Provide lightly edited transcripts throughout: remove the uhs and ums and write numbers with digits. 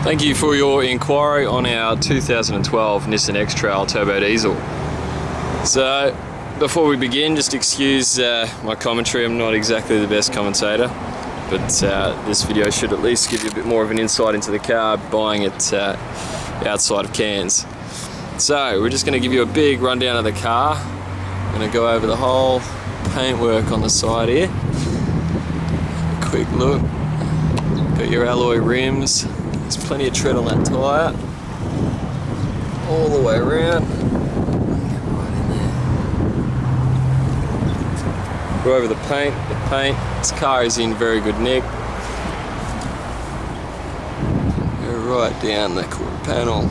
Thank you for your inquiry on our 2012 Nissan X-Trail Turbo Diesel. So, before we begin, just excuse my commentary. I'm not exactly the best commentator, but this video should at least give you a bit more of an insight into the car, buying it outside of Cairns. So, we're just going to give you a big rundown of the car. I'm going to go over the whole paintwork on the side here. A quick look. Got your alloy rims. There's plenty of tread on that tyre. All the way around. Go over the paint. This car is in very good nick. Go right down the quarter panel.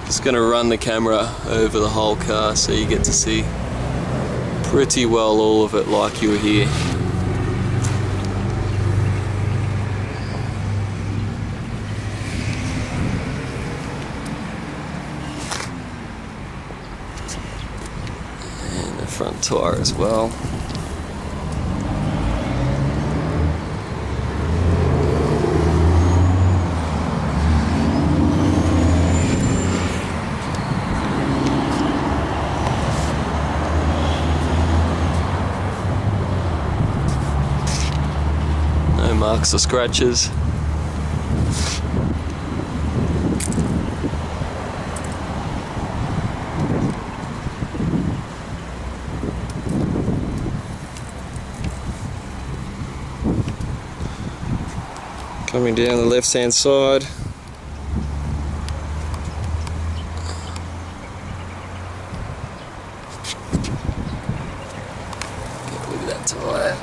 Just going to run the camera over the whole car so you get to see pretty well all of it like you were here. And the front tyre as well. No marks or scratches. Coming down the left hand side. Look at that tyre.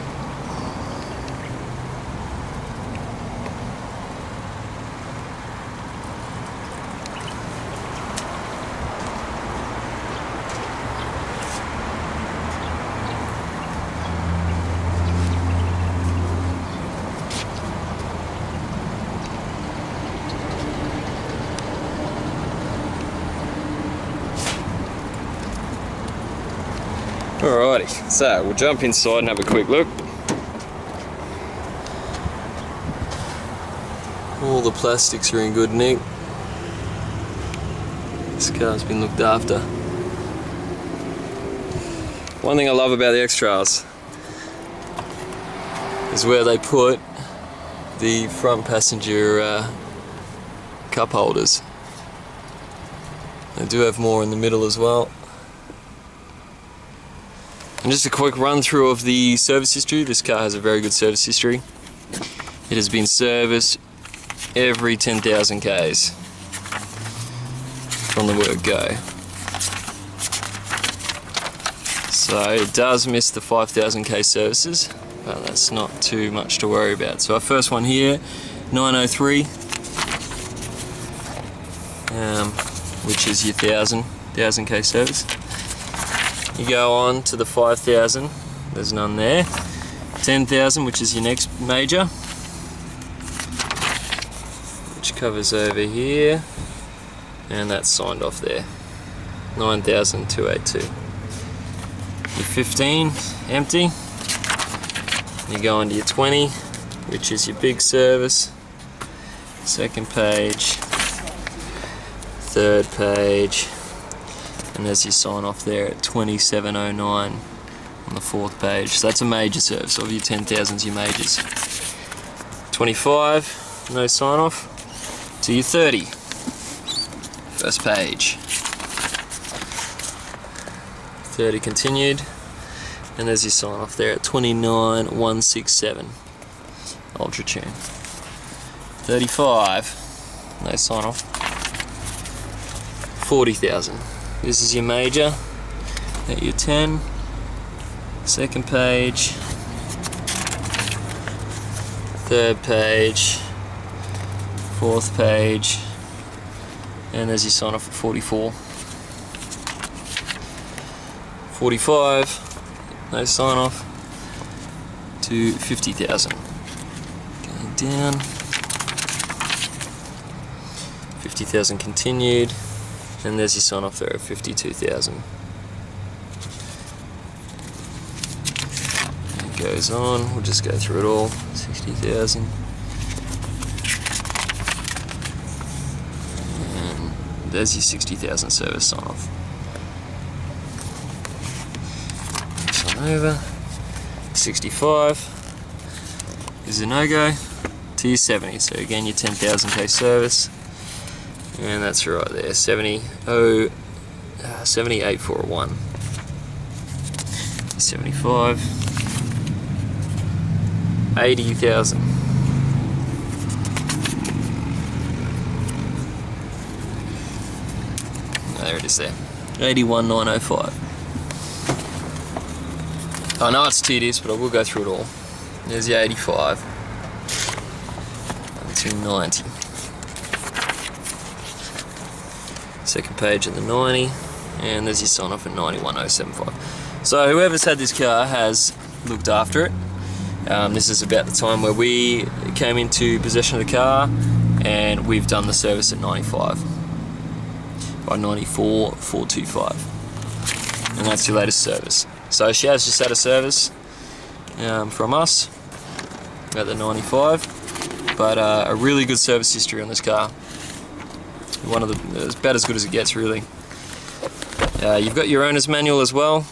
Alrighty, so we'll jump inside and have a quick look. All the plastics are in good nick. This car's been looked after. One thing I love about the X-Trails is where they put the front passenger cup holders. They do have more in the middle as well. And just a quick run through of the service history. This car has a very good service history. It has been serviced every 10,000 Ks from the word go. So it does miss the 5,000 K services, but that's not too much to worry about. So our first one here, 903, which is your 1,000 K service. You go on to the 5,000, there's none there. 10,000, which is your next major, which covers over here, and that's signed off there. 9,282. Your 15, empty. You go on to your 20, which is your big service. Second page, third page. And there's your sign off there at 2709 on the fourth page. So that's a major service. Of your 10,000s, your majors. 25, no sign off. To your 30, first page. 30 continued. And there's your sign off there at 29167. Ultra Tune. 35, no sign off. 40,000. This is your major at your 10, second page, third page, fourth page, and there's your sign off at 44. 45, no sign off, to 50,000. Going down, 50,000 continued. And there's your sign off there at 52,000. goes on. We'll just go through it all. 60,000. And there's your 60,000 service sign off. Next one over. 65 is a no-go. To your 70. So again, your 10,000k service. And that's right there. 78,401. 75. 80,000. There it is there. 81,905. I know it's tedious, but I will go through it all. There's your 85. To 90. Second page of the 90. And there's your sign off at 91,075. So whoever's had this car has looked after it. This is about the time where we came into possession of the car, and we've done the service at 95 by 94,425, and that's your latest service. So she has just had a service from us at the 95, but a really good service history on this car. One of the about as good as it gets, really. You've got your owner's manual as well.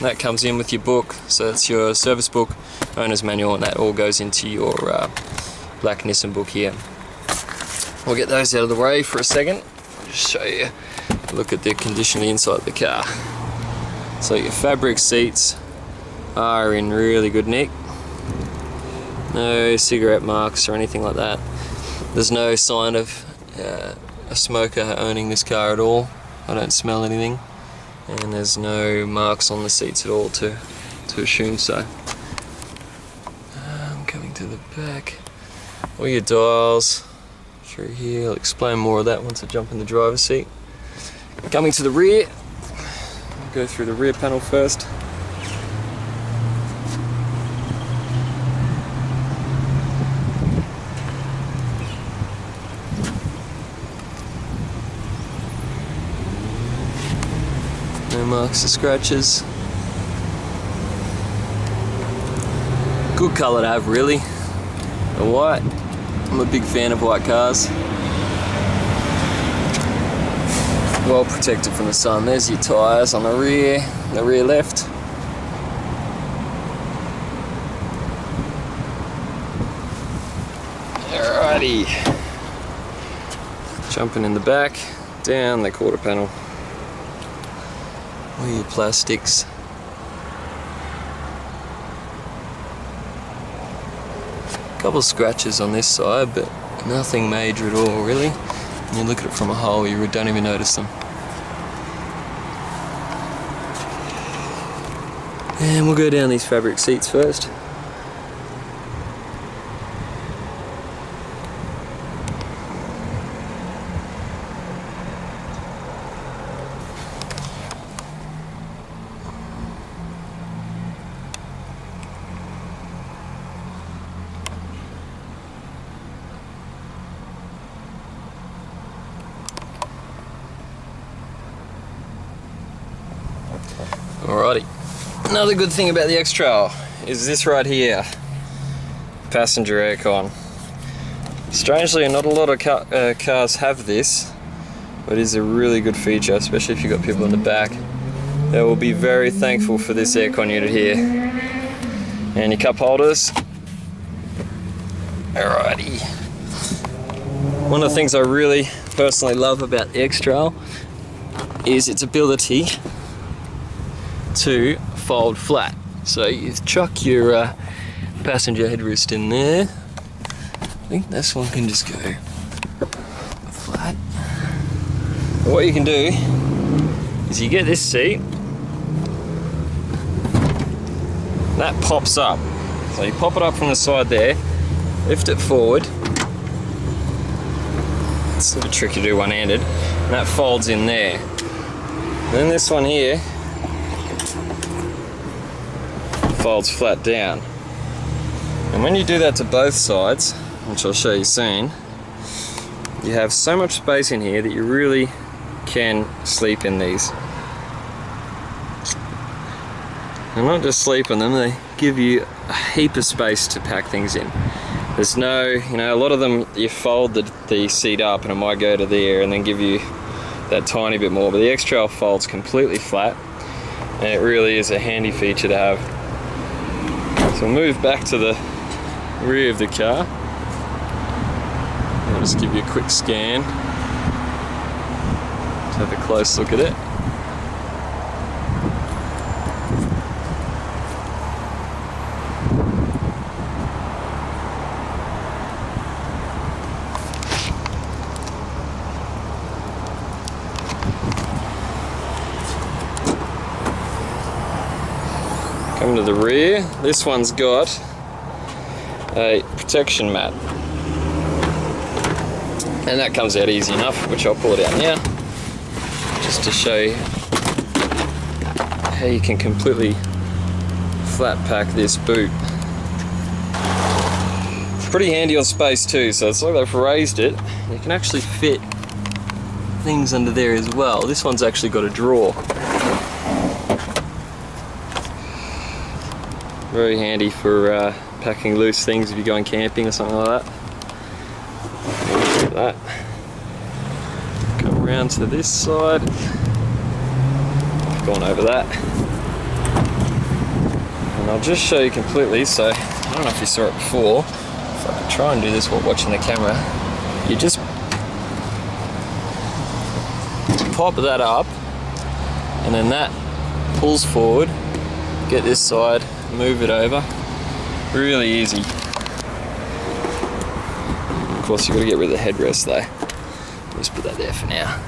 That comes in with your book, so that's your service book, owner's manual, and that all goes into your black Nissan book here. We'll get those out of the way for a second. I'll just show you a look at the condition of the inside of the car. So your fabric seats are in really good nick. No cigarette marks or anything like that. There's no sign of a smoker owning this car at all. I don't smell anything. And there's no marks on the seats at all to assume so. Coming to the back, all your dials through here. I'll explain more of that once I jump in the driver's seat. Coming to the rear, I'll go through the rear panel first. No marks or scratches. Good colour to have, really. The white. I'm a big fan of white cars. Well protected from the sun. There's your tyres on the rear left. Alrighty. Jumping in the back, down the quarter panel. All your plastics. Couple of scratches on this side, but nothing major at all, really. When you look at it from a hole, you don't even notice them. And we'll go down these fabric seats first. Alrighty. Another good thing about the X-Trail is this right here, passenger aircon. Strangely, not a lot of cars have this, but it is a really good feature, especially if you've got people in the back. They will be very thankful for this aircon unit here. And your cup holders. Alrighty. One of the things I really personally love about the X-Trail is its ability to fold flat. So you chuck your passenger headrest in there. I think this one can just go flat. But what you can do is you get this seat, that pops up. So you pop it up from the side there, lift it forward. It's a bit tricky to do one-handed. And that folds in there. And then this one here folds flat down. And when you do that to both sides, which I'll show you soon, you have so much space in here that you really can sleep in these. And not just sleep on them, they give you a heap of space to pack things in. There's no, a lot of them you fold the seat up and it might go to there and then give you that tiny bit more, but the X-Trail folds completely flat and it really is a handy feature to have. So we'll move back to the rear of the car. I'll just give you a quick scan. Let's have a close look at it. Come to the rear. This one's got a protection mat. And that comes out easy enough, which I'll pull it out now. Just to show you how you can completely flat pack this boot. It's pretty handy on space too, so it's like they've raised it. You can actually fit things under there as well. This one's actually got a drawer. Very handy for packing loose things if you're going camping or something like that. Look at that. Come around to this side. I've gone over that. And I'll just show you completely, so I don't know if you saw it before. If I could try and do this while watching the camera. You just pop that up and then that pulls forward. Get this side, move it over. Really easy. Of course, you've got to get rid of the headrest though. Just put that there for now.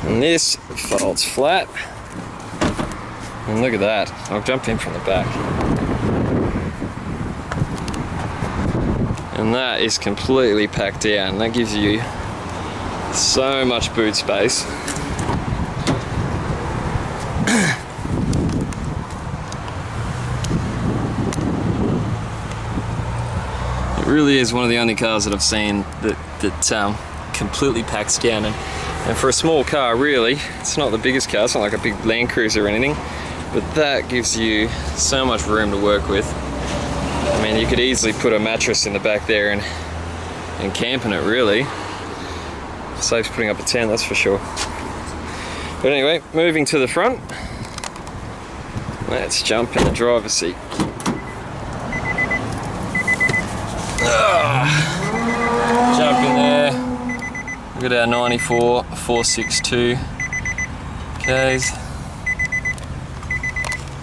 And this folds flat. And look at that. I'll jump in from the back. And that is completely packed down. That gives you so much boot space. It really is one of the only cars that I've seen that completely packs down, and for a small car, really, it's not the biggest car, it's not like a big Land Cruiser or anything, but that gives you so much room to work with. I mean, you could easily put a mattress in the back there and camp in it, really. Saves putting up a tent, that's for sure. But anyway, moving to the front, let's jump in the driver's seat. Jump in there. Look at our 94 462 Ks.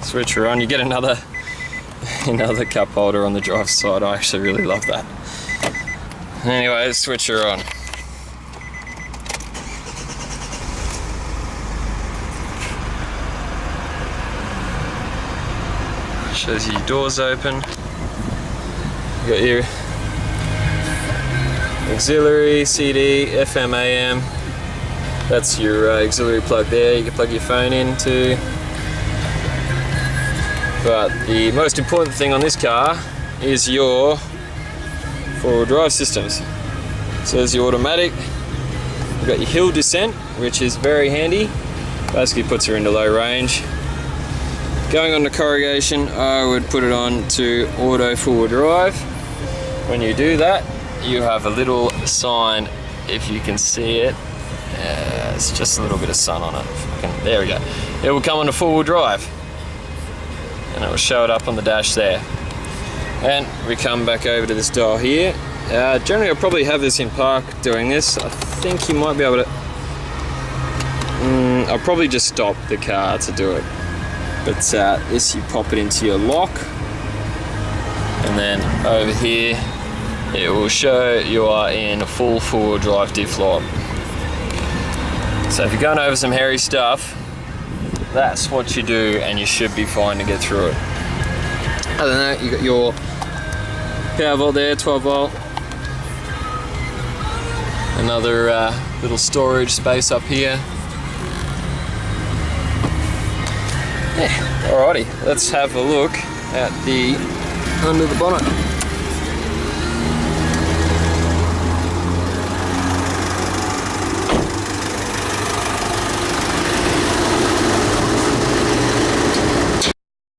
Switch her on. You get another cup holder on the driver's side. I actually really love that. Anyway, let's switch her on. Shows you your doors open. You got your auxiliary, CD, FM, AM. That's your auxiliary plug there. You can plug your phone into. But the most important thing on this car is your four-wheel drive systems. So there's your automatic. You've got your hill descent, which is very handy. Basically puts her into low range. Going on to corrugation, I would put it on to auto four-wheel drive. When you do that, you have a little sign, if you can see it. It's just a little bit of sun on it. There we go. It will come on to four-wheel drive. And it will show it up on the dash there. And we come back over to this dial here. Generally I'll probably have this in park doing this. I think you might be able to... I'll probably just stop the car to do it. But this, you pop it into your lock. And then over here, it will show you are in a full four-wheel drive diff lock. So if you're going over some hairy stuff, that's what you do and you should be fine to get through it. Other than that, you got your power volt there, 12 volt. Another little storage space up here. Yeah, alrighty, let's have a look at the under the bonnet.